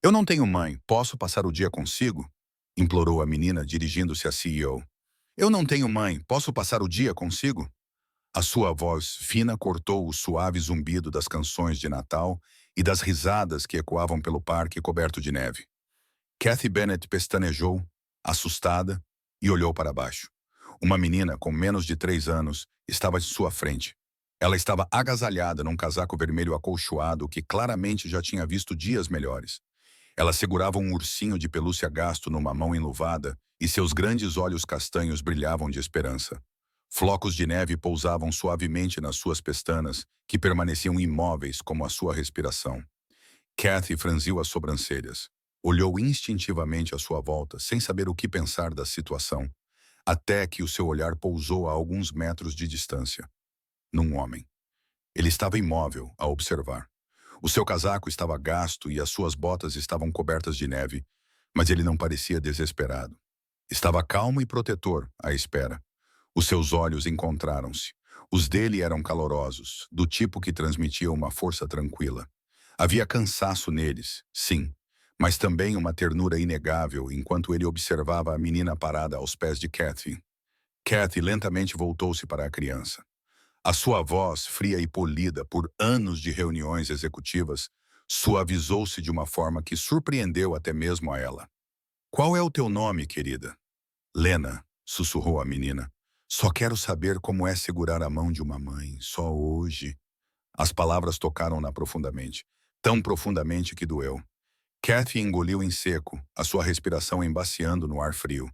Eu não tenho mãe, posso passar o dia consigo? Implorou a menina, dirigindo-se à CEO. Eu não tenho mãe, posso passar o dia consigo? A sua voz fina cortou o suave zumbido das canções de Natal e das risadas que ecoavam pelo parque coberto de neve. Kathy Bennett pestanejou, assustada, e olhou para baixo. Uma menina com menos de 3 anos estava de sua frente. Ela estava agasalhada num casaco vermelho acolchoado que claramente já tinha visto dias melhores. Ela segurava um ursinho de pelúcia gasto numa mão enluvada e seus grandes olhos castanhos brilhavam de esperança. Flocos de neve pousavam suavemente nas suas pestanas, que permaneciam imóveis como a sua respiração. Kathy franziu as sobrancelhas. Olhou instintivamente à sua volta, sem saber o que pensar da situação, até que o seu olhar pousou a alguns metros de distância, num homem. Ele estava imóvel a observar. O seu casaco estava gasto e as suas botas estavam cobertas de neve, mas ele não parecia desesperado. Estava calmo e protetor, à espera. Os seus olhos encontraram-se. Os dele eram calorosos, do tipo que transmitia uma força tranquila. Havia cansaço neles, sim, mas também uma ternura inegável enquanto ele observava a menina parada aos pés de Kathy. Kathy lentamente voltou-se para a criança. A sua voz, fria e polida por anos de reuniões executivas, suavizou-se de uma forma que surpreendeu até mesmo a ela. Qual é o teu nome, querida? Lena, sussurrou a menina. Só quero saber como é segurar a mão de uma mãe, só hoje. As palavras tocaram-na profundamente, tão profundamente que doeu. Kathy engoliu em seco, a sua respiração embaciando no ar frio.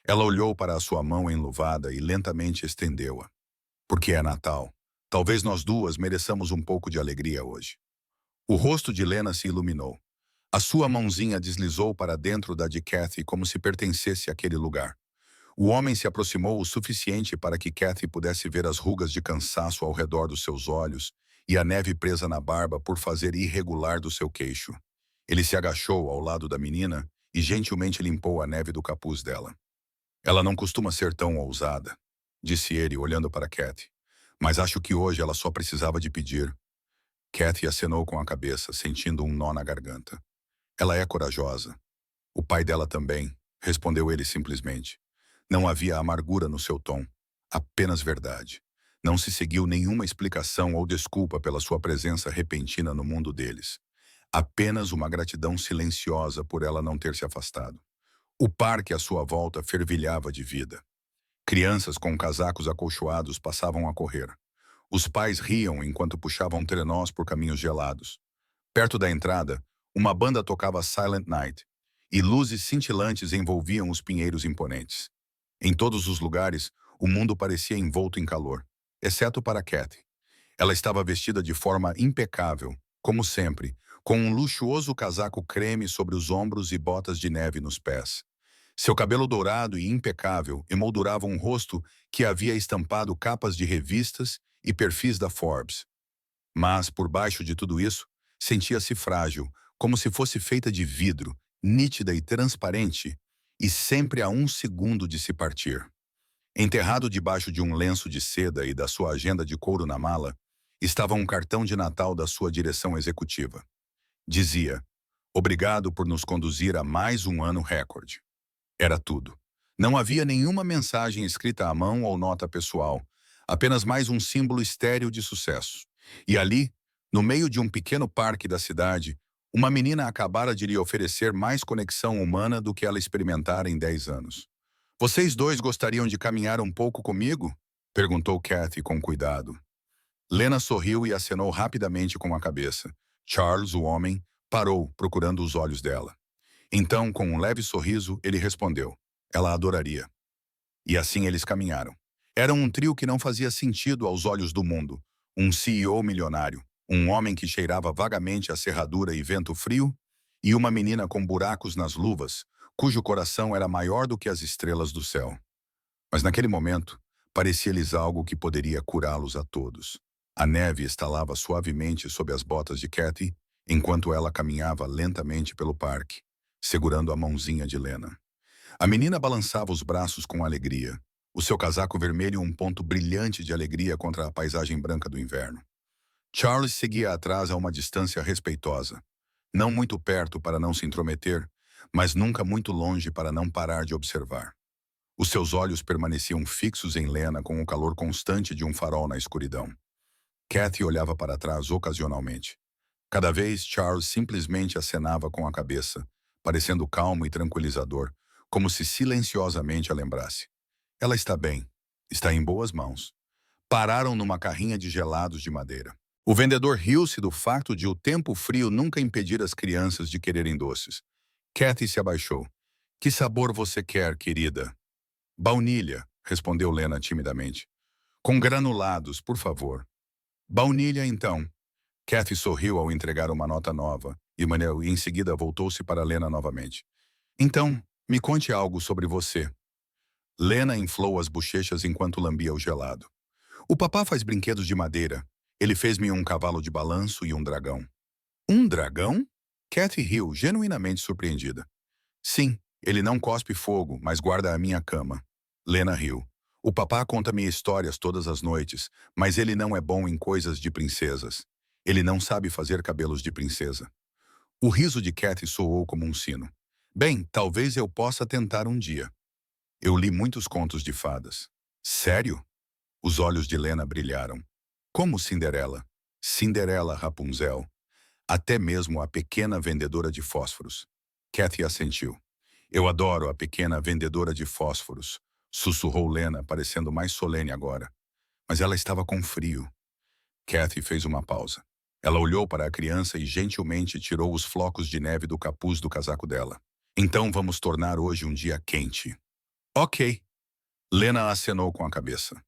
Ela olhou para a sua mão enluvada e lentamente estendeu-a. Porque é Natal. Talvez nós duas mereçamos um pouco de alegria hoje. O rosto de Lena se iluminou. A sua mãozinha deslizou para dentro da de Kathy como se pertencesse àquele lugar. O homem se aproximou o suficiente para que Kathy pudesse ver as rugas de cansaço ao redor dos seus olhos e a neve presa na barba por fazer irregular do seu queixo. Ele se agachou ao lado da menina e gentilmente limpou a neve do capuz dela. Ela não costuma ser tão ousada, disse ele, olhando para Kathy. Mas acho que hoje ela só precisava de pedir. Kathy acenou com a cabeça, sentindo um nó na garganta. Ela é corajosa. O pai dela também, respondeu ele simplesmente. Não havia amargura no seu tom, apenas verdade. Não se seguiu nenhuma explicação ou desculpa pela sua presença repentina no mundo deles. Apenas uma gratidão silenciosa por ela não ter se afastado. O parque à sua volta fervilhava de vida. Crianças com casacos acolchoados passavam a correr. Os pais riam enquanto puxavam trenós por caminhos gelados. Perto da entrada, uma banda tocava Silent Night, e luzes cintilantes envolviam os pinheiros imponentes. Em todos os lugares, o mundo parecia envolto em calor, exceto para Kathy. Ela estava vestida de forma impecável, como sempre, com um luxuoso casaco creme sobre os ombros e botas de neve nos pés. Seu cabelo dourado e impecável emoldurava um rosto que havia estampado capas de revistas e perfis da Forbes. Mas, por baixo de tudo isso, sentia-se frágil, como se fosse feita de vidro, nítida e transparente, e sempre a um segundo de se partir. Enterrado debaixo de um lenço de seda e da sua agenda de couro na mala, estava um cartão de Natal da sua direção executiva. Dizia, obrigado por nos conduzir a mais um ano recorde. Era tudo. Não havia nenhuma mensagem escrita à mão ou nota pessoal, apenas mais um símbolo estéril de sucesso. E ali, no meio de um pequeno parque da cidade, uma menina acabara de lhe oferecer mais conexão humana do que ela experimentara em 10 anos. Vocês dois gostariam de caminhar um pouco comigo? Perguntou Kathy com cuidado. Lena sorriu e acenou rapidamente com a cabeça. Charles, o homem, parou, procurando os olhos dela. Então, com um leve sorriso, ele respondeu. Ela adoraria. E assim eles caminharam. Era um trio que não fazia sentido aos olhos do mundo. Um CEO milionário, um homem que cheirava vagamente a serradura e vento frio, e uma menina com buracos nas luvas, cujo coração era maior do que as estrelas do céu. Mas naquele momento, parecia-lhes algo que poderia curá-los a todos. A neve estalava suavemente sob as botas de Kathy, enquanto ela caminhava lentamente pelo parque, segurando a mãozinha de Lena. A menina balançava os braços com alegria, o seu casaco vermelho um ponto brilhante de alegria contra a paisagem branca do inverno. Charles seguia atrás a uma distância respeitosa. Não muito perto para não se intrometer, mas nunca muito longe para não parar de observar. Os seus olhos permaneciam fixos em Lena com o calor constante de um farol na escuridão. Kathy olhava para trás ocasionalmente. Cada vez, Charles simplesmente acenava com a cabeça, parecendo calmo e tranquilizador, como se silenciosamente a lembrasse. Ela está bem. Está em boas mãos. Pararam numa carrinha de gelados de madeira. O vendedor riu-se do facto de o tempo frio nunca impedir as crianças de quererem doces. Kathy se abaixou. Que sabor você quer, querida? Baunilha, respondeu Lena timidamente. Com granulados, por favor. Baunilha, então. Kathy sorriu ao entregar uma nota nova, e Manel em seguida voltou-se para Lena novamente. Então, me conte algo sobre você. Lena inflou as bochechas enquanto lambia o gelado. O papá faz brinquedos de madeira. Ele fez-me um cavalo de balanço e um dragão. Um dragão? Kathy riu, genuinamente surpreendida. Sim, ele não cospe fogo, mas guarda a minha cama. Lena riu. O papá conta-me histórias todas as noites, mas ele não é bom em coisas de princesas. Ele não sabe fazer cabelos de princesa. O riso de Kathy soou como um sino. Bem, talvez eu possa tentar um dia. Eu li muitos contos de fadas. Sério? Os olhos de Lena brilharam. Como Cinderela? Cinderela, Rapunzel. Até mesmo a pequena vendedora de fósforos. Kathy assentiu. Eu adoro a pequena vendedora de fósforos, sussurrou Lena, parecendo mais solene agora. Mas ela estava com frio. Kathy fez uma pausa. Ela olhou para a criança e gentilmente tirou os flocos de neve do capuz do casaco dela. Então vamos tornar hoje um dia quente. Ok. Lena acenou com a cabeça.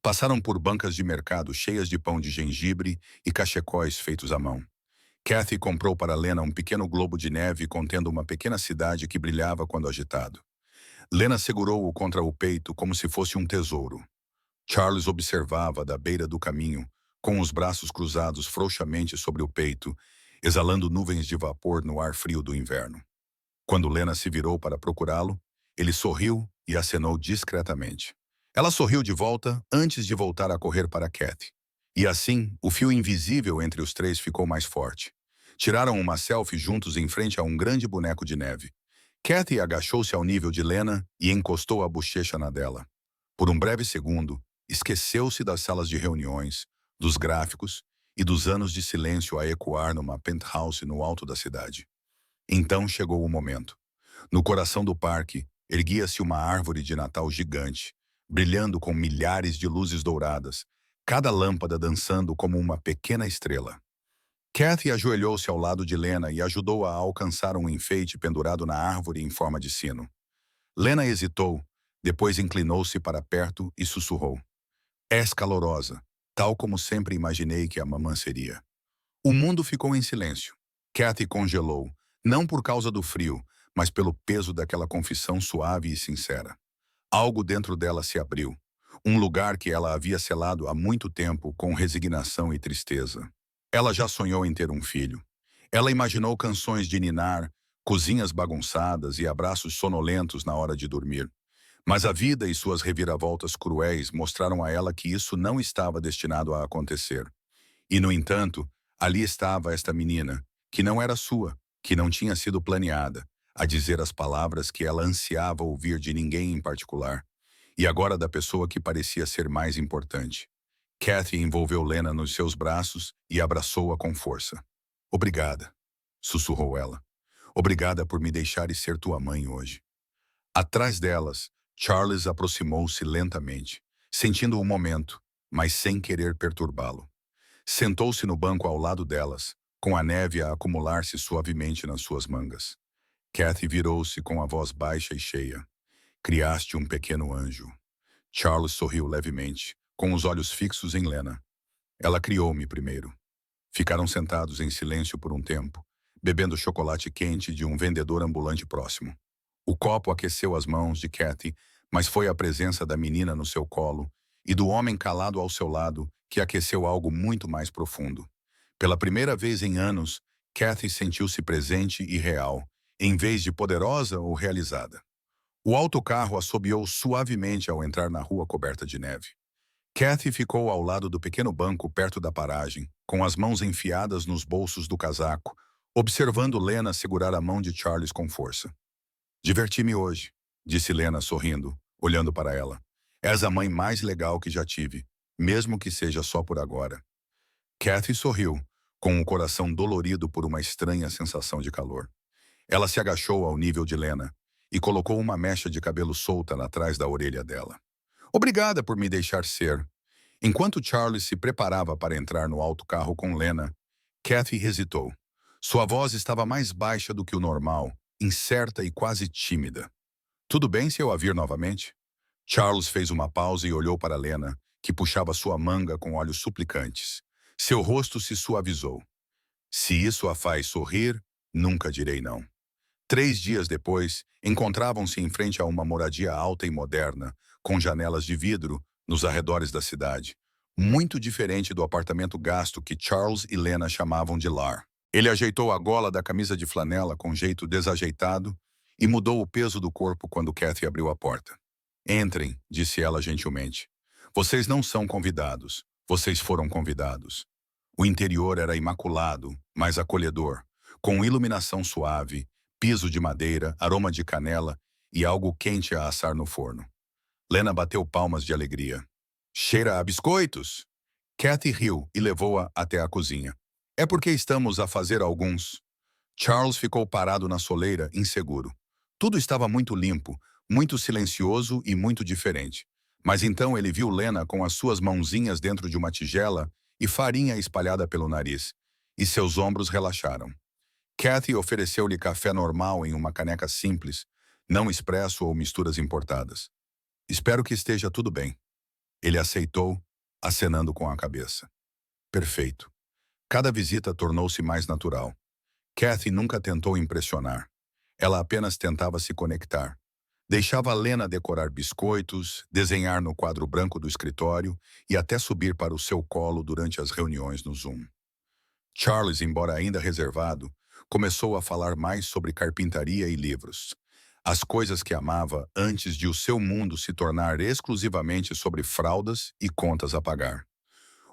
Passaram por bancas de mercado cheias de pão de gengibre e cachecóis feitos à mão. Kathy comprou para Lena um pequeno globo de neve contendo uma pequena cidade que brilhava quando agitado. Lena segurou-o contra o peito como se fosse um tesouro. Charles observava da beira do caminho, com os braços cruzados frouxamente sobre o peito, exalando nuvens de vapor no ar frio do inverno. Quando Lena se virou para procurá-lo, ele sorriu e acenou discretamente. Ela sorriu de volta antes de voltar a correr para Kathy. E assim, o fio invisível entre os três ficou mais forte. Tiraram uma selfie juntos em frente a um grande boneco de neve. Kathy agachou-se ao nível de Lena e encostou a bochecha na dela. Por um breve segundo, esqueceu-se das salas de reuniões, dos gráficos e dos anos de silêncio a ecoar numa penthouse no alto da cidade. Então chegou o momento. No coração do parque, erguia-se uma árvore de Natal gigante, brilhando com milhares de luzes douradas, cada lâmpada dançando como uma pequena estrela. Kathy ajoelhou-se ao lado de Lena e ajudou-a a alcançar um enfeite pendurado na árvore em forma de sino. Lena hesitou, depois inclinou-se para perto e sussurrou. És calorosa, tal como sempre imaginei que a mamã seria. O mundo ficou em silêncio. Kathy congelou, não por causa do frio, mas pelo peso daquela confissão suave e sincera. Algo dentro dela se abriu, um lugar que ela havia selado há muito tempo com resignação e tristeza. Ela já sonhou em ter um filho. Ela imaginou canções de ninar, cozinhas bagunçadas e abraços sonolentos na hora de dormir. Mas a vida e suas reviravoltas cruéis mostraram a ela que isso não estava destinado a acontecer. E, no entanto, ali estava esta menina, que não era sua, que não tinha sido planeada, a dizer as palavras que ela ansiava ouvir de ninguém em particular, e agora da pessoa que parecia ser mais importante. Kathy envolveu Lena nos seus braços e abraçou-a com força. Obrigada, sussurrou ela. Obrigada por me deixar ser tua mãe hoje. Atrás delas, Charles aproximou-se lentamente, sentindo o momento, mas sem querer perturbá-lo. Sentou-se no banco ao lado delas, com a neve a acumular-se suavemente nas suas mangas. Kathy virou-se com a voz baixa e cheia. Criaste um pequeno anjo. Charles sorriu levemente, com os olhos fixos em Lena. Ela criou-me primeiro. Ficaram sentados em silêncio por um tempo, bebendo chocolate quente de um vendedor ambulante próximo. O copo aqueceu as mãos de Kathy, mas foi a presença da menina no seu colo e do homem calado ao seu lado que aqueceu algo muito mais profundo. Pela primeira vez em anos, Kathy sentiu-se presente e real, em vez de poderosa ou realizada. O autocarro assobiou suavemente ao entrar na rua coberta de neve. Kathy ficou ao lado do pequeno banco perto da paragem, com as mãos enfiadas nos bolsos do casaco, observando Lena segurar a mão de Charles com força. Diverti-me hoje, disse Lena sorrindo, olhando para ela. És a mãe mais legal que já tive, mesmo que seja só por agora. Kathy sorriu, com o coração dolorido por uma estranha sensação de calor. Ela se agachou ao nível de Lena e colocou uma mecha de cabelo solta atrás da orelha dela. Obrigada por me deixar ser. Enquanto Charles se preparava para entrar no alto carro com Lena, Kathy hesitou. Sua voz estava mais baixa do que o normal, incerta e quase tímida. Tudo bem se eu a vir novamente? Charles fez uma pausa e olhou para Lena, que puxava sua manga com olhos suplicantes. Seu rosto se suavizou. Se isso a faz sorrir, nunca direi não. 3 dias depois, encontravam-se em frente a uma moradia alta e moderna, com janelas de vidro, nos arredores da cidade. Muito diferente do apartamento gasto que Charles e Lena chamavam de lar. Ele ajeitou a gola da camisa de flanela com jeito desajeitado e mudou o peso do corpo quando Kathy abriu a porta. Entrem, disse ela gentilmente. Vocês não são convidados. Vocês foram convidados. O interior era imaculado, mas acolhedor, com iluminação suave, piso de madeira, aroma de canela e algo quente a assar no forno. Lena bateu palmas de alegria. Cheira a biscoitos! Kathy riu e levou-a até a cozinha. É porque estamos a fazer alguns. Charles ficou parado na soleira, inseguro. Tudo estava muito limpo, muito silencioso e muito diferente. Mas então ele viu Lena com as suas mãozinhas dentro de uma tigela e farinha espalhada pelo nariz, e seus ombros relaxaram. Kathy ofereceu-lhe café normal em uma caneca simples, não expresso ou misturas importadas. Espero que esteja tudo bem. Ele aceitou, acenando com a cabeça. Perfeito. Cada visita tornou-se mais natural. Kathy nunca tentou impressionar. Ela apenas tentava se conectar. Deixava Lena decorar biscoitos, desenhar no quadro branco do escritório e até subir para o seu colo durante as reuniões no Zoom. Charles, embora ainda reservado, começou a falar mais sobre carpintaria e livros. As coisas que amava antes de o seu mundo se tornar exclusivamente sobre fraldas e contas a pagar.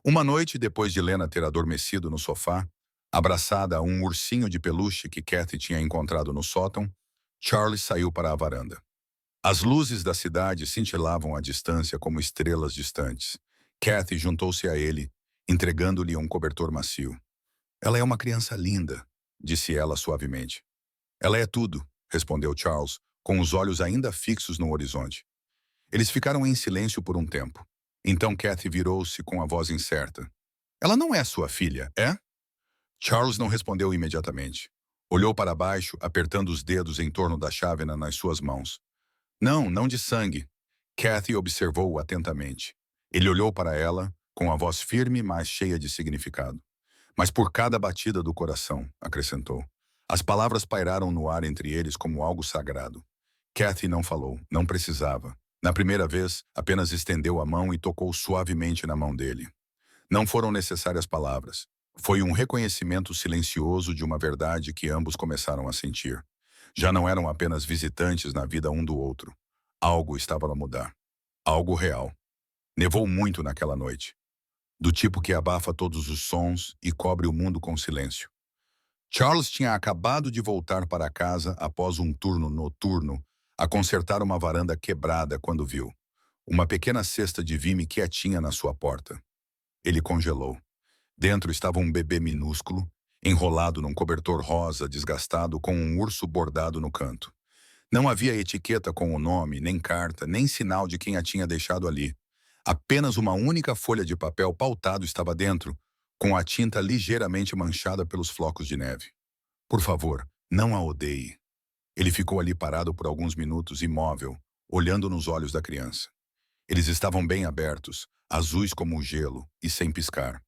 Uma noite, depois de Lena ter adormecido no sofá, abraçada a um ursinho de peluche que Kathy tinha encontrado no sótão, Charles saiu para a varanda. As luzes da cidade cintilavam à distância como estrelas distantes. Kathy juntou-se a ele, entregando-lhe um cobertor macio. Ela é uma criança linda, disse ela suavemente. Ela é tudo, respondeu Charles, com os olhos ainda fixos no horizonte. Eles ficaram em silêncio por um tempo. Então Kathy virou-se com a voz incerta. Ela não é sua filha, é? Charles não respondeu imediatamente. Olhou para baixo, apertando os dedos em torno da chávena nas suas mãos. Não, não de sangue. Kathy observou-o atentamente. Ele olhou para ela, com a voz firme, mas cheia de significado. Mas por cada batida do coração, acrescentou. As palavras pairaram no ar entre eles como algo sagrado. Kathy não falou, não precisava. Na primeira vez, apenas estendeu a mão e tocou suavemente na mão dele. Não foram necessárias palavras. Foi um reconhecimento silencioso de uma verdade que ambos começaram a sentir. Já não eram apenas visitantes na vida um do outro. Algo estava a mudar. Algo real. Nevou muito naquela noite. Do tipo que abafa todos os sons e cobre o mundo com silêncio. Charles tinha acabado de voltar para casa após um turno noturno a consertar uma varanda quebrada quando viu uma pequena cesta de vime quietinha na sua porta. Ele congelou. Dentro estava um bebê minúsculo, enrolado num cobertor rosa desgastado com um urso bordado no canto. Não havia etiqueta com o nome, nem carta, nem sinal de quem a tinha deixado ali. Apenas uma única folha de papel pautado estava dentro, com a tinta ligeiramente manchada pelos flocos de neve. Por favor, não a odeie. Ele ficou ali parado por alguns minutos, imóvel, olhando nos olhos da criança. Eles estavam bem abertos, azuis como o gelo, e sem piscar.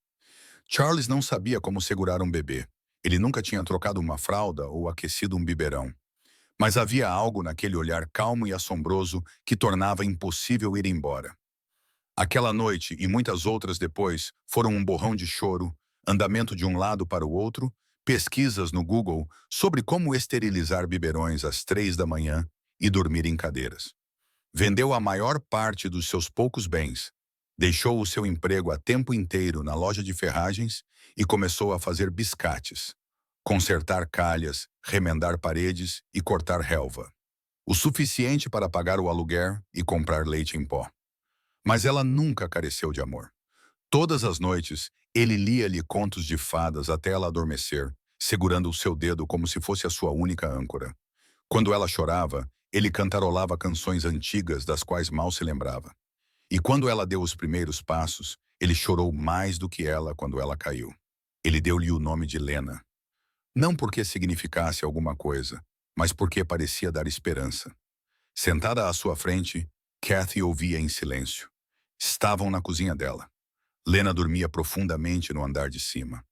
Charles não sabia como segurar um bebê. Ele nunca tinha trocado uma fralda ou aquecido um biberão. Mas havia algo naquele olhar calmo e assombroso que tornava impossível ir embora. Aquela noite e muitas outras depois foram um borrão de choro, andamento de um lado para o outro, pesquisas no Google sobre como esterilizar biberões às 3 da manhã e dormir em cadeiras. Vendeu a maior parte dos seus poucos bens, deixou o seu emprego a tempo inteiro na loja de ferragens e começou a fazer biscates. consertar calhas, remendar paredes e cortar relva. O suficiente para pagar o aluguer e comprar leite em pó. Mas ela nunca careceu de amor. Todas as noites, ele lia-lhe contos de fadas até ela adormecer, segurando o seu dedo como se fosse a sua única âncora. Quando ela chorava, ele cantarolava canções antigas das quais mal se lembrava. E quando ela deu os primeiros passos, ele chorou mais do que ela quando ela caiu. Ele deu-lhe o nome de Lena. Não porque significasse alguma coisa, mas porque parecia dar esperança. Sentada à sua frente, Kathy ouvia em silêncio. Estavam na cozinha dela. Lena dormia profundamente no andar de cima.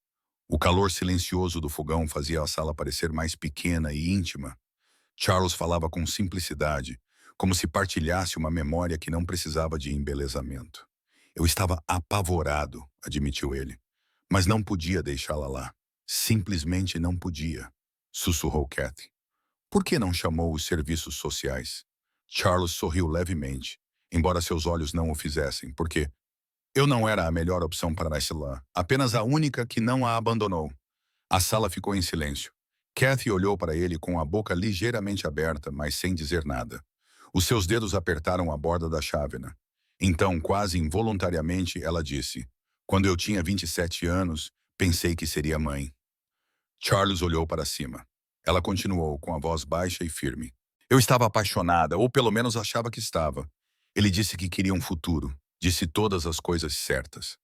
O calor silencioso do fogão fazia a sala parecer mais pequena e íntima. Charles falava com simplicidade, como se partilhasse uma memória que não precisava de embelezamento. Eu estava apavorado, admitiu ele, mas não podia deixá-la lá. Simplesmente não podia, sussurrou Kathy. Por que não chamou os serviços sociais? Charles sorriu levemente, embora seus olhos não o fizessem, porque eu não era a melhor opção para Priscilla, apenas a única que não a abandonou. A sala ficou em silêncio. Kathy olhou para ele com a boca ligeiramente aberta, mas sem dizer nada. Os seus dedos apertaram a borda da chávena. Então, quase involuntariamente, ela disse: Quando eu tinha 27 anos, pensei que seria mãe. Charles olhou para cima. Ela continuou, com a voz baixa e firme. Eu estava apaixonada, ou pelo menos achava que estava. Ele disse que queria um futuro. Disse todas as coisas certas.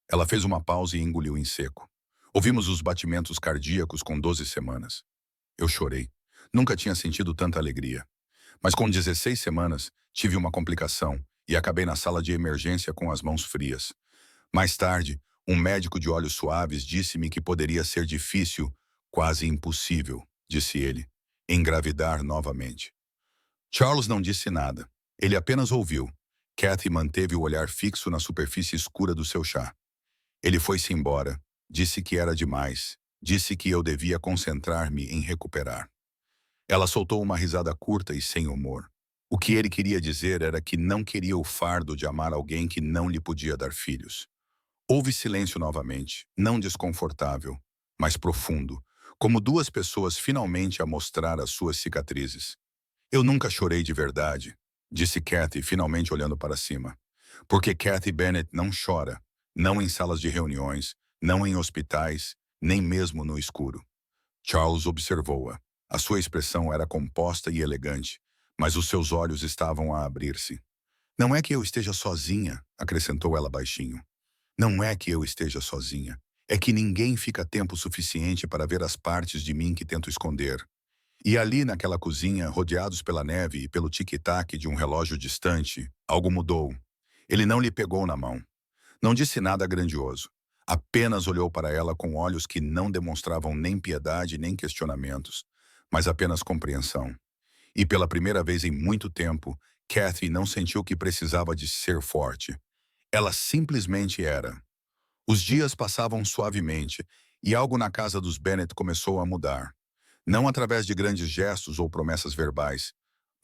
Ela fez uma pausa e engoliu em seco. Ouvimos os batimentos cardíacos com 12 semanas. Eu chorei. Nunca tinha sentido tanta alegria. Mas com 16 semanas, tive uma complicação e acabei na sala de emergência com as mãos frias. Mais tarde, um médico de olhos suaves disse-me que poderia ser difícil, quase impossível, disse ele, engravidar novamente. Charles não disse nada. Ele apenas ouviu. Kathy manteve o olhar fixo na superfície escura do seu chá. Ele foi-se embora. Disse que era demais. Disse que eu devia concentrar-me em recuperar. Ela soltou uma risada curta e sem humor. O que ele queria dizer era que não queria o fardo de amar alguém que não lhe podia dar filhos. Houve silêncio novamente, não desconfortável, mas profundo, como duas pessoas finalmente a mostrar as suas cicatrizes. Eu nunca chorei de verdade, disse Kathy, finalmente olhando para cima. Porque Kathy Bennett não chora, não em salas de reuniões, não em hospitais, nem mesmo no escuro. Charles observou-a. A sua expressão era composta e elegante, mas os seus olhos estavam a abrir-se. Não é que eu esteja sozinha, acrescentou ela baixinho. Não é que eu esteja sozinha. É que ninguém fica tempo suficiente para ver as partes de mim que tento esconder. E ali naquela cozinha, rodeados pela neve e pelo tic-tac de um relógio distante, algo mudou. Ele não lhe pegou na mão. Não disse nada grandioso. Apenas olhou para ela com olhos que não demonstravam nem piedade nem questionamentos, mas apenas compreensão. E pela primeira vez em muito tempo, Kathy não sentiu que precisava de ser forte. Ela simplesmente era. Os dias passavam suavemente, e algo na casa dos Bennett começou a mudar. Não através de grandes gestos ou promessas verbais,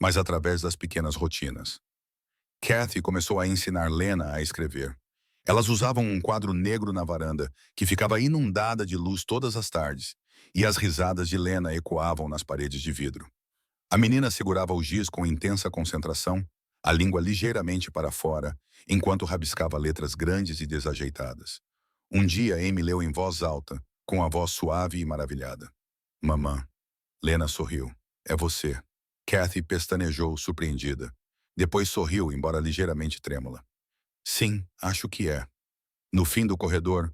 mas através das pequenas rotinas. Kathy começou a ensinar Lena a escrever. Elas usavam um quadro negro na varanda, que ficava inundada de luz todas as tardes, e as risadas de Lena ecoavam nas paredes de vidro. A menina segurava o giz com intensa concentração, a língua ligeiramente para fora, enquanto rabiscava letras grandes e desajeitadas. Um dia, Amy leu em voz alta, com a voz suave e maravilhada. Mamã. Lena sorriu. É você. Kathy pestanejou, surpreendida. Depois sorriu, embora ligeiramente trêmula. Sim, acho que é. No fim do corredor,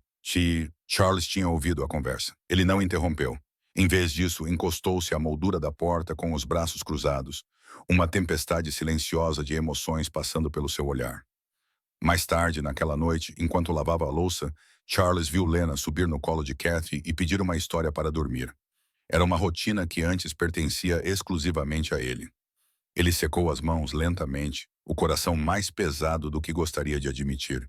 Charles tinha ouvido a conversa. Ele não interrompeu. Em vez disso, encostou-se à moldura da porta com os braços cruzados, uma tempestade silenciosa de emoções passando pelo seu olhar. Mais tarde, naquela noite, enquanto lavava a louça, Charles viu Lena subir no colo de Kathy e pedir uma história para dormir. Era uma rotina que antes pertencia exclusivamente a ele. Ele secou as mãos lentamente, o coração mais pesado do que gostaria de admitir.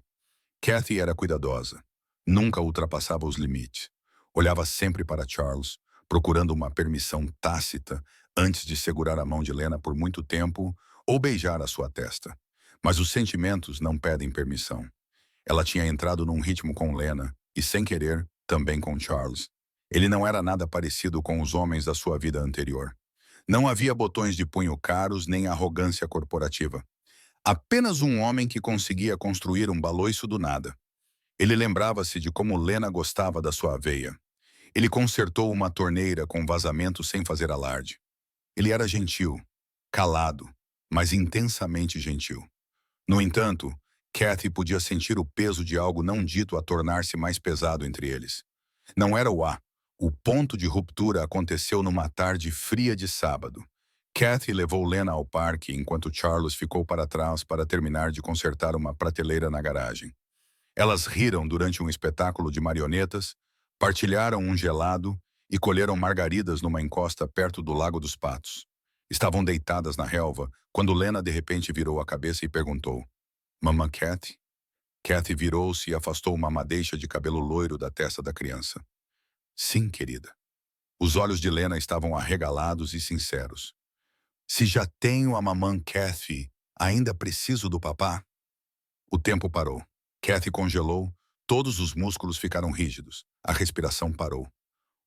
Kathy era cuidadosa. Nunca ultrapassava os limites. Olhava sempre para Charles, procurando uma permissão tácita antes de segurar a mão de Lena por muito tempo ou beijar a sua testa. Mas os sentimentos não pedem permissão. Ela tinha entrado num ritmo com Lena e, sem querer, também com Charles. Ele não era nada parecido com os homens da sua vida anterior. Não havia botões de punho caros nem arrogância corporativa. Apenas um homem que conseguia construir um baloiço do nada. Ele lembrava-se de como Lena gostava da sua aveia. Ele consertou uma torneira com vazamento sem fazer alarde. Ele era gentil, calado, mas intensamente gentil. No entanto, Kathy podia sentir o peso de algo não dito a tornar-se mais pesado entre eles. Não era o A. O ponto de ruptura aconteceu numa tarde fria de sábado. Kathy levou Lena ao parque enquanto Charles ficou para trás para terminar de consertar uma prateleira na garagem. Elas riram durante um espetáculo de marionetas, partilharam um gelado e colheram margaridas numa encosta perto do Lago dos Patos. Estavam deitadas na relva quando Lena de repente virou a cabeça e perguntou: Mamã Kathy? Kathy virou-se e afastou uma madeixa de cabelo loiro da testa da criança. Sim, querida. Os olhos de Lena estavam arregalados e sinceros. Se já tenho a mamã Kathy, ainda preciso do papá? O tempo parou. Kathy congelou, todos os músculos ficaram rígidos. A respiração parou.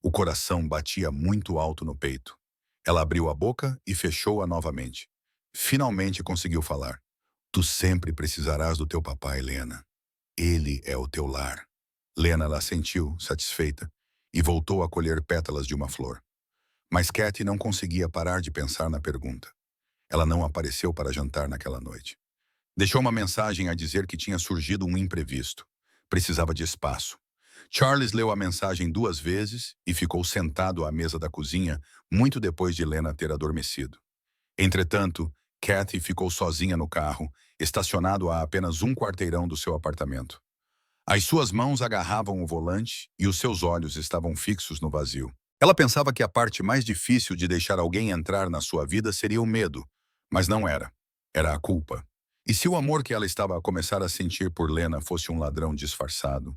O coração batia muito alto no peito. Ela abriu a boca e fechou-a novamente. Finalmente conseguiu falar. Tu sempre precisarás do teu papai, Lena. Ele é o teu lar. Lena la sentiu, satisfeita, e voltou a colher pétalas de uma flor. Mas Kathy não conseguia parar de pensar na pergunta. Ela não apareceu para jantar naquela noite. Deixou uma mensagem a dizer que tinha surgido um imprevisto. Precisava de espaço. Charles leu a mensagem 2 vezes e ficou sentado à mesa da cozinha muito depois de Lena ter adormecido. Entretanto, Kathy ficou sozinha no carro, estacionado a apenas um quarteirão do seu apartamento. As suas mãos agarravam o volante e os seus olhos estavam fixos no vazio. Ela pensava que a parte mais difícil de deixar alguém entrar na sua vida seria o medo, mas não era. Era a culpa. E se o amor que ela estava a começar a sentir por Lena fosse um ladrão disfarçado?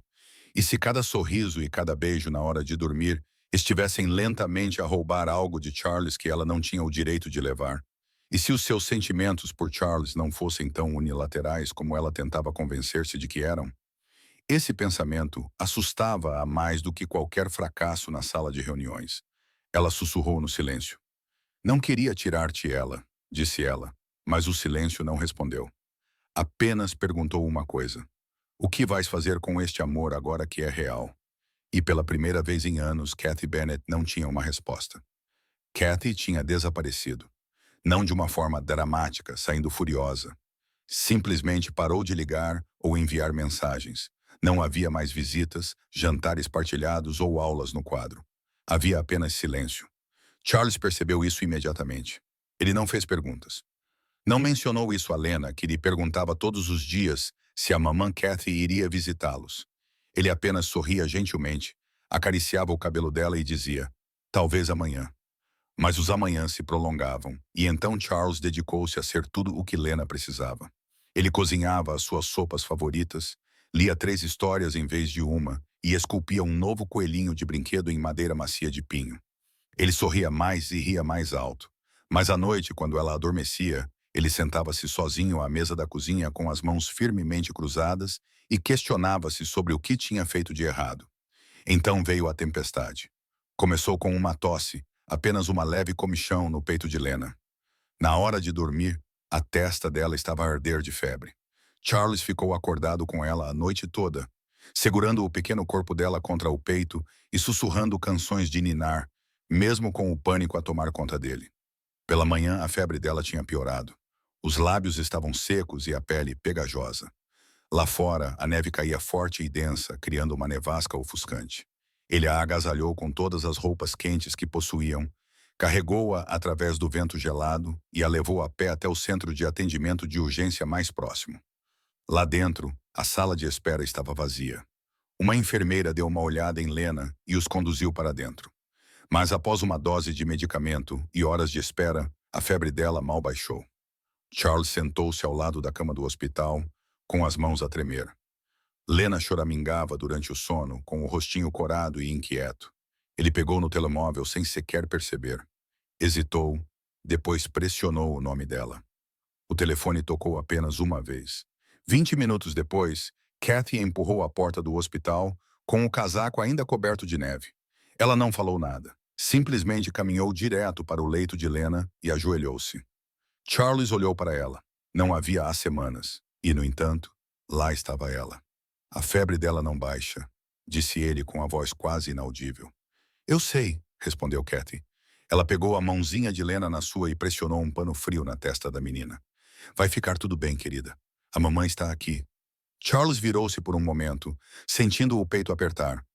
E se cada sorriso e cada beijo na hora de dormir estivessem lentamente a roubar algo de Charles que ela não tinha o direito de levar? E se os seus sentimentos por Charles não fossem tão unilaterais como ela tentava convencer-se de que eram? Esse pensamento assustava-a mais do que qualquer fracasso na sala de reuniões. Ela sussurrou no silêncio. Não queria tirar-te ela, disse ela, mas o silêncio não respondeu. Apenas perguntou uma coisa. O que vais fazer com este amor agora que é real? E pela primeira vez em anos, Kathy Bennett não tinha uma resposta. Kathy tinha desaparecido. Não de uma forma dramática, saindo furiosa. Simplesmente parou de ligar ou enviar mensagens. Não havia mais visitas, jantares partilhados ou aulas no quadro. Havia apenas silêncio. Charles percebeu isso imediatamente. Ele não fez perguntas. Não mencionou isso a Lena, que lhe perguntava todos os dias se a mamã Kathy iria visitá-los. Ele apenas sorria gentilmente, acariciava o cabelo dela e dizia, talvez amanhã. Mas os amanhãs se prolongavam, e então Charles dedicou-se a ser tudo o que Lena precisava. Ele cozinhava as suas sopas favoritas, lia 3 histórias em vez de uma, e esculpia um novo coelhinho de brinquedo em madeira macia de pinho. Ele sorria mais e ria mais alto. Mas à noite, quando ela adormecia, ele sentava-se sozinho à mesa da cozinha com as mãos firmemente cruzadas e questionava-se sobre o que tinha feito de errado. Então veio a tempestade. Começou com uma tosse, apenas uma leve comichão no peito de Lena. Na hora de dormir, a testa dela estava a arder de febre. Charles ficou acordado com ela a noite toda, segurando o pequeno corpo dela contra o peito e sussurrando canções de ninar, mesmo com o pânico a tomar conta dele. Pela manhã, a febre dela tinha piorado. Os lábios estavam secos e a pele pegajosa. Lá fora, a neve caía forte e densa, criando uma nevasca ofuscante. Ele a agasalhou com todas as roupas quentes que possuíam, carregou-a através do vento gelado e a levou a pé até o centro de atendimento de urgência mais próximo. Lá dentro, a sala de espera estava vazia. Uma enfermeira deu uma olhada em Lena e os conduziu para dentro. Mas após uma dose de medicamento e horas de espera, a febre dela mal baixou. Charles sentou-se ao lado da cama do hospital, com as mãos a tremer. Lena choramingava durante o sono, com o rostinho corado e inquieto. Ele pegou no telemóvel sem sequer perceber. Hesitou, depois pressionou o nome dela. O telefone tocou apenas uma vez. 20 minutos depois, Kathy empurrou a porta do hospital, com o casaco ainda coberto de neve. Ela não falou nada. Simplesmente caminhou direto para o leito de Lena e ajoelhou-se. Charles olhou para ela. Não havia há semanas. E, no entanto, lá estava ela. A febre dela não baixa, disse ele com a voz quase inaudível. Eu sei, respondeu Kathy. Ela pegou a mãozinha de Lena na sua e pressionou um pano frio na testa da menina. Vai ficar tudo bem, querida. A mamãe está aqui. Charles virou-se por um momento, sentindo o peito apertar.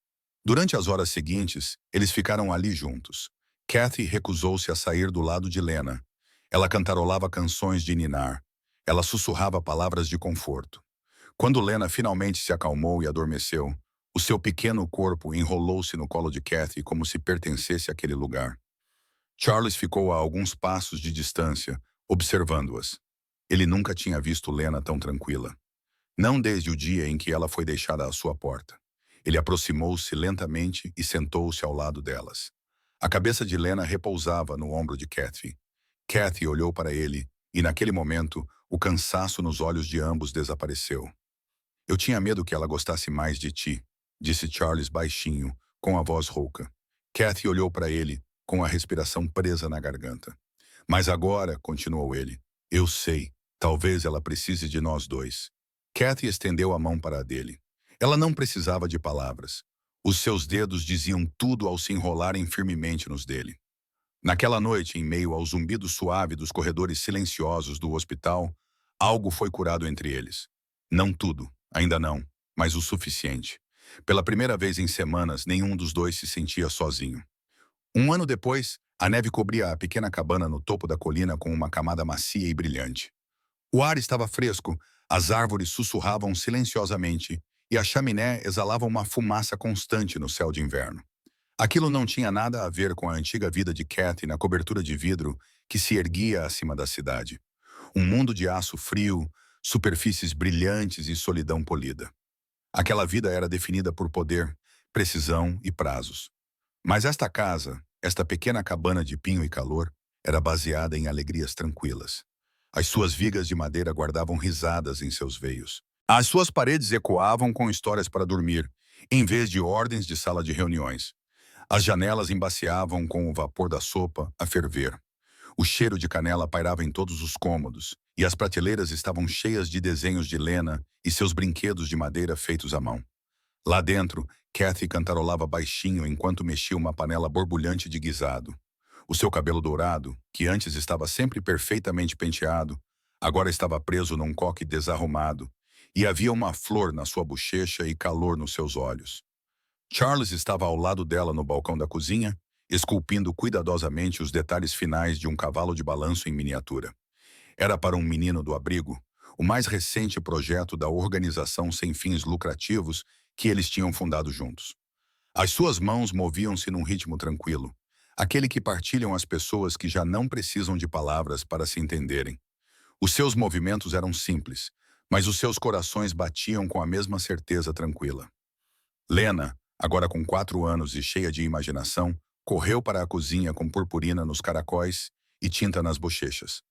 Durante as horas seguintes, eles ficaram ali juntos. Kathy recusou-se a sair do lado de Lena. Ela cantarolava canções de ninar. Ela sussurrava palavras de conforto. Quando Lena finalmente se acalmou e adormeceu, o seu pequeno corpo enrolou-se no colo de Kathy como se pertencesse àquele lugar. Charles ficou a alguns passos de distância, observando-as. Ele nunca tinha visto Lena tão tranquila. Não desde o dia em que ela foi deixada à sua porta. Ele aproximou-se lentamente e sentou-se ao lado delas. A cabeça de Lena repousava no ombro de Kathy. Kathy olhou para ele, e naquele momento, o cansaço nos olhos de ambos desapareceu. Eu tinha medo que ela gostasse mais de ti, disse Charles baixinho, com a voz rouca. Kathy olhou para ele, com a respiração presa na garganta. Mas agora, continuou ele, eu sei, talvez ela precise de nós dois. Kathy estendeu a mão para a dele. Ela não precisava de palavras. Os seus dedos diziam tudo ao se enrolarem firmemente nos dele. Naquela noite, em meio ao zumbido suave dos corredores silenciosos do hospital, algo foi curado entre eles. Não tudo, ainda não, mas o suficiente. Pela primeira vez em semanas, nenhum dos dois se sentia sozinho. Um ano depois, a neve cobria a pequena cabana no topo da colina com uma camada macia e brilhante. O ar estava fresco, as árvores sussurravam silenciosamente e a chaminé exalava uma fumaça constante no céu de inverno. Aquilo não tinha nada a ver com a antiga vida de Kathy na cobertura de vidro que se erguia acima da cidade. Um mundo de aço frio, superfícies brilhantes e solidão polida. Aquela vida era definida por poder, precisão e prazos. Mas esta casa, esta pequena cabana de pinho e calor, era baseada em alegrias tranquilas. As suas vigas de madeira guardavam risadas em seus veios. As suas paredes ecoavam com histórias para dormir, em vez de ordens de sala de reuniões. As janelas embaciavam com o vapor da sopa a ferver. O cheiro de canela pairava em todos os cômodos, e as prateleiras estavam cheias de desenhos de Lena e seus brinquedos de madeira feitos à mão. Lá dentro, Kathy cantarolava baixinho enquanto mexia uma panela borbulhante de guisado. O seu cabelo dourado, que antes estava sempre perfeitamente penteado, agora estava preso num coque desarrumado, e havia uma flor na sua bochecha e calor nos seus olhos. Charles estava ao lado dela no balcão da cozinha, esculpindo cuidadosamente os detalhes finais de um cavalo de balanço em miniatura. Era para um menino do abrigo, o mais recente projeto da organização sem fins lucrativos que eles tinham fundado juntos. As suas mãos moviam-se num ritmo tranquilo, aquele que partilham as pessoas que já não precisam de palavras para se entenderem. Os seus movimentos eram simples, mas os seus corações batiam com a mesma certeza tranquila. Lena, agora com 4 anos e cheia de imaginação, correu para a cozinha com purpurina nos caracóis e tinta nas bochechas.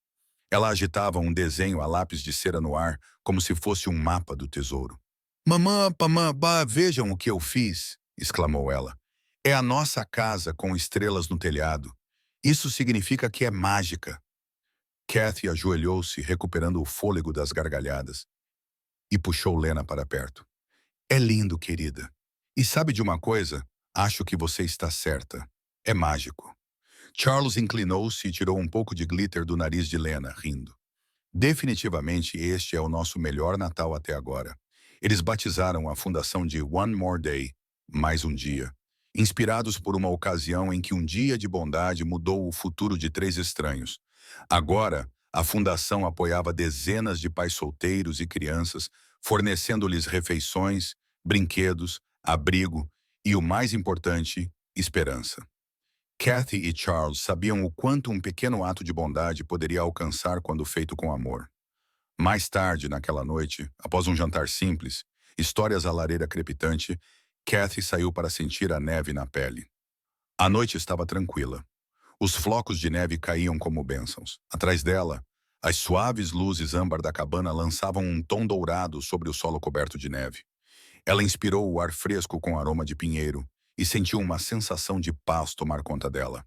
Ela agitava um desenho a lápis de cera no ar, como se fosse um mapa do tesouro. Mamã, pamã, bah, vejam o que eu fiz, exclamou ela. É a nossa casa com estrelas no telhado. Isso significa que é mágica. Kathy ajoelhou-se, recuperando o fôlego das gargalhadas, e puxou Lena para perto. É lindo, querida. E sabe de uma coisa? Acho que você está certa. É mágico. Charles inclinou-se e tirou um pouco de glitter do nariz de Lena, rindo. Definitivamente este é o nosso melhor Natal até agora. Eles batizaram a fundação de One More Day, mais um dia, inspirados por uma ocasião em que um dia de bondade mudou o futuro de 3 estranhos. Agora, a fundação apoiava dezenas de pais solteiros e crianças, fornecendo-lhes refeições, brinquedos, abrigo e, o mais importante, esperança. Kathy e Charles sabiam o quanto um pequeno ato de bondade poderia alcançar quando feito com amor. Mais tarde, naquela noite, após um jantar simples, histórias à lareira crepitante, Kathy saiu para sentir a neve na pele. A noite estava tranquila. Os flocos de neve caíam como bênçãos. Atrás dela, as suaves luzes âmbar da cabana lançavam um tom dourado sobre o solo coberto de neve. Ela inspirou o ar fresco com aroma de pinheiro e sentiu uma sensação de paz tomar conta dela.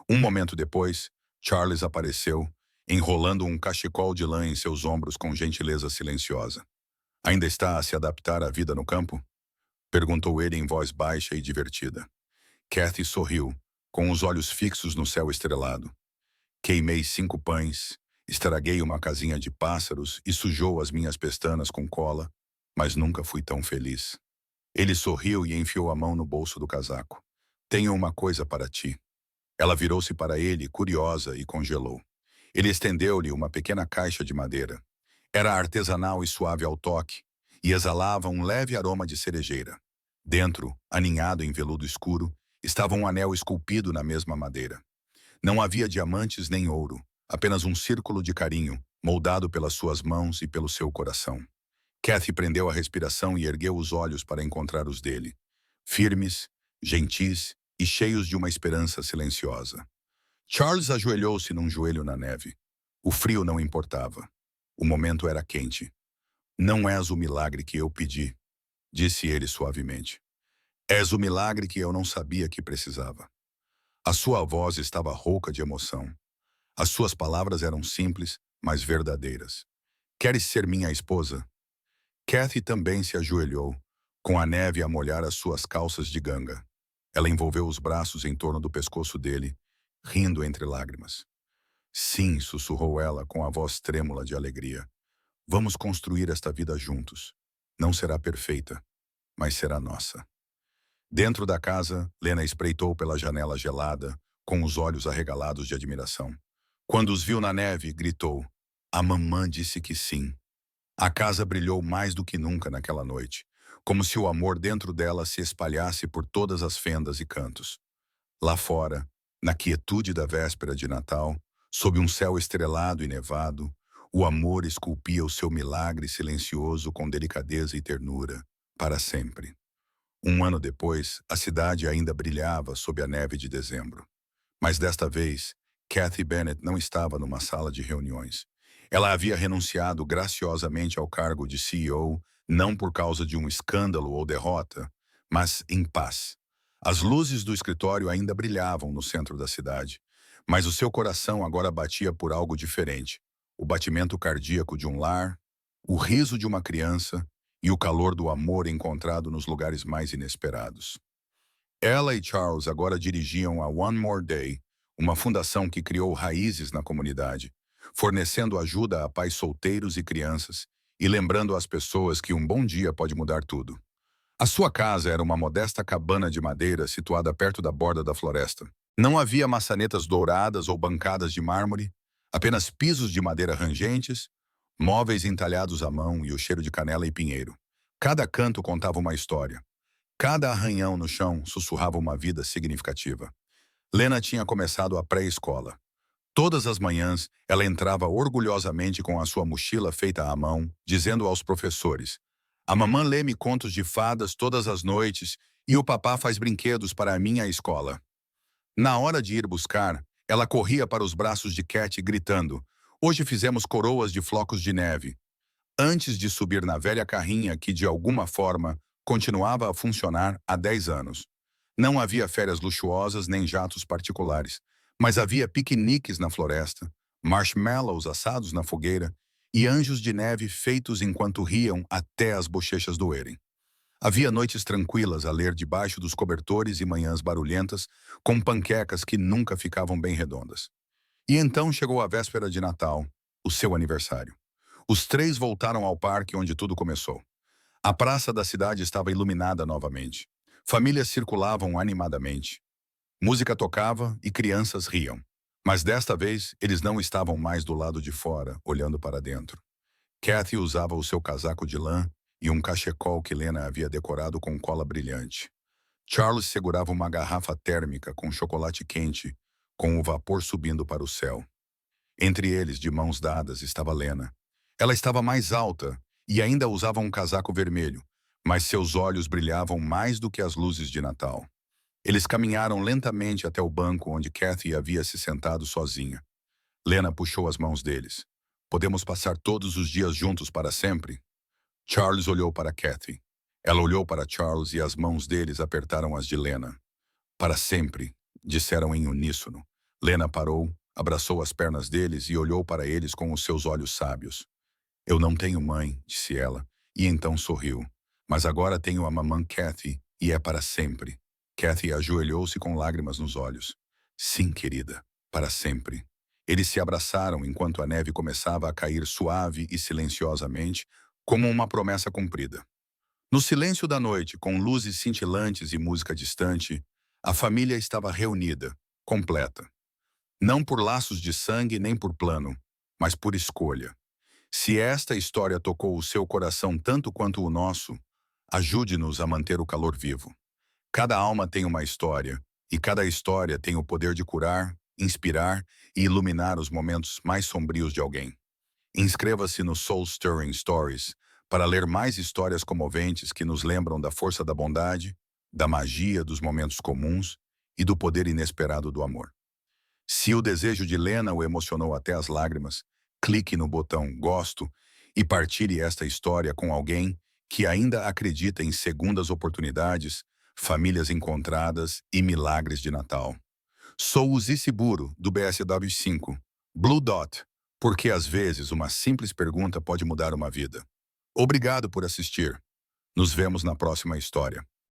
Um momento depois, Charles apareceu, enrolando um cachecol de lã em seus ombros com gentileza silenciosa. Ainda está a se adaptar à vida no campo? Perguntou ele em voz baixa e divertida. Kathy sorriu, com os olhos fixos no céu estrelado. Queimei 5 pães, estraguei uma casinha de pássaros e sujou as minhas pestanas com cola, mas nunca fui tão feliz. Ele sorriu e enfiou a mão no bolso do casaco. Tenho uma coisa para ti. Ela virou-se para ele, curiosa, e congelou. Ele estendeu-lhe uma pequena caixa de madeira. Era artesanal e suave ao toque, e exalava um leve aroma de cerejeira. Dentro, aninhado em veludo escuro, estava um anel esculpido na mesma madeira. Não havia diamantes nem ouro, apenas um círculo de carinho, moldado pelas suas mãos e pelo seu coração. Kathy prendeu a respiração e ergueu os olhos para encontrar os dele. Firmes, gentis e cheios de uma esperança silenciosa. Charles ajoelhou-se num joelho na neve. O frio não importava. O momento era quente. Não és o milagre que eu pedi, disse ele suavemente. És o milagre que eu não sabia que precisava. A sua voz estava rouca de emoção. As suas palavras eram simples, mas verdadeiras. Queres ser minha esposa? Kathy também se ajoelhou, com a neve a molhar as suas calças de ganga. Ela envolveu os braços em torno do pescoço dele, rindo entre lágrimas. Sim, sussurrou ela com a voz trêmula de alegria. Vamos construir esta vida juntos. Não será perfeita, mas será nossa. Dentro da casa, Lena espreitou pela janela gelada, com os olhos arregalados de admiração. Quando os viu na neve, gritou. A mamã disse que sim. A casa brilhou mais do que nunca naquela noite, como se o amor dentro dela se espalhasse por todas as fendas e cantos. Lá fora, na quietude da véspera de Natal, sob um céu estrelado e nevado, o amor esculpia o seu milagre silencioso com delicadeza e ternura, para sempre. Um ano depois, a cidade ainda brilhava sob a neve de dezembro. Mas desta vez, Kathy Bennett não estava numa sala de reuniões. Ela havia renunciado graciosamente ao cargo de CEO, não por causa de um escândalo ou derrota, mas em paz. As luzes do escritório ainda brilhavam no centro da cidade, mas o seu coração agora batia por algo diferente. O batimento cardíaco de um lar, o riso de uma criança e o calor do amor encontrado nos lugares mais inesperados. Ela e Charles agora dirigiam a One More Day, uma fundação que criou raízes na comunidade, fornecendo ajuda a pais solteiros e crianças e lembrando às pessoas que um bom dia pode mudar tudo. A sua casa era uma modesta cabana de madeira situada perto da borda da floresta. Não havia maçanetas douradas ou bancadas de mármore, apenas pisos de madeira rangentes, móveis entalhados à mão e o cheiro de canela e pinheiro. Cada canto contava uma história. Cada arranhão no chão sussurrava uma vida significativa. Lena tinha começado a pré-escola. Todas as manhãs, ela entrava orgulhosamente com a sua mochila feita à mão, dizendo aos professores: a mamã lê-me contos de fadas todas as noites e o papá faz brinquedos para a minha escola. Na hora de ir buscar, ela corria para os braços de Cat gritando: hoje fizemos coroas de flocos de neve. Antes de subir na velha carrinha que, de alguma forma, continuava a funcionar há 10 anos. Não havia férias luxuosas nem jatos particulares, mas havia piqueniques na floresta, marshmallows assados na fogueira e anjos de neve feitos enquanto riam até as bochechas doerem. Havia noites tranquilas a ler debaixo dos cobertores e manhãs barulhentas com panquecas que nunca ficavam bem redondas. E então chegou a véspera de Natal, o seu aniversário. Os três voltaram ao parque onde tudo começou. A praça da cidade estava iluminada novamente. Famílias circulavam animadamente. Música tocava e crianças riam. Mas desta vez, eles não estavam mais do lado de fora, olhando para dentro. Kathy usava o seu casaco de lã e um cachecol que Lena havia decorado com cola brilhante. Charles segurava uma garrafa térmica com chocolate quente, com o vapor subindo para o céu. Entre eles, de mãos dadas, estava Lena. Ela estava mais alta e ainda usava um casaco vermelho, mas seus olhos brilhavam mais do que as luzes de Natal. Eles caminharam lentamente até o banco onde Kathy havia se sentado sozinha. Lena puxou as mãos deles. Podemos passar todos os dias juntos para sempre? Charles olhou para Kathy. Ela olhou para Charles e as mãos deles apertaram as de Lena. Para sempre, disseram em uníssono. Lena parou, abraçou as pernas deles e olhou para eles com os seus olhos sábios. Eu não tenho mãe, disse ela, e então sorriu. Mas agora tenho a mamã Kathy, e é para sempre. Kathy ajoelhou-se com lágrimas nos olhos. Sim, querida, para sempre. Eles se abraçaram enquanto a neve começava a cair suave e silenciosamente, como uma promessa cumprida. No silêncio da noite, com luzes cintilantes e música distante, a família estava reunida, completa. Não por laços de sangue nem por plano, mas por escolha. Se esta história tocou o seu coração tanto quanto o nosso, ajude-nos a manter o calor vivo. Cada alma tem uma história, e cada história tem o poder de curar, inspirar e iluminar os momentos mais sombrios de alguém. Inscreva-se no Soul Stirring Stories para ler mais histórias comoventes que nos lembram da força da bondade, da magia dos momentos comuns e do poder inesperado do amor. Se o desejo de Lena o emocionou até as lágrimas, clique no botão Gosto e partilhe esta história com alguém que ainda acredita em segundas oportunidades, famílias encontradas e milagres de Natal. Sou o Zissiburo, do BSW5, Blue Dot, porque às vezes uma simples pergunta pode mudar uma vida. Obrigado por assistir. Nos vemos na próxima história.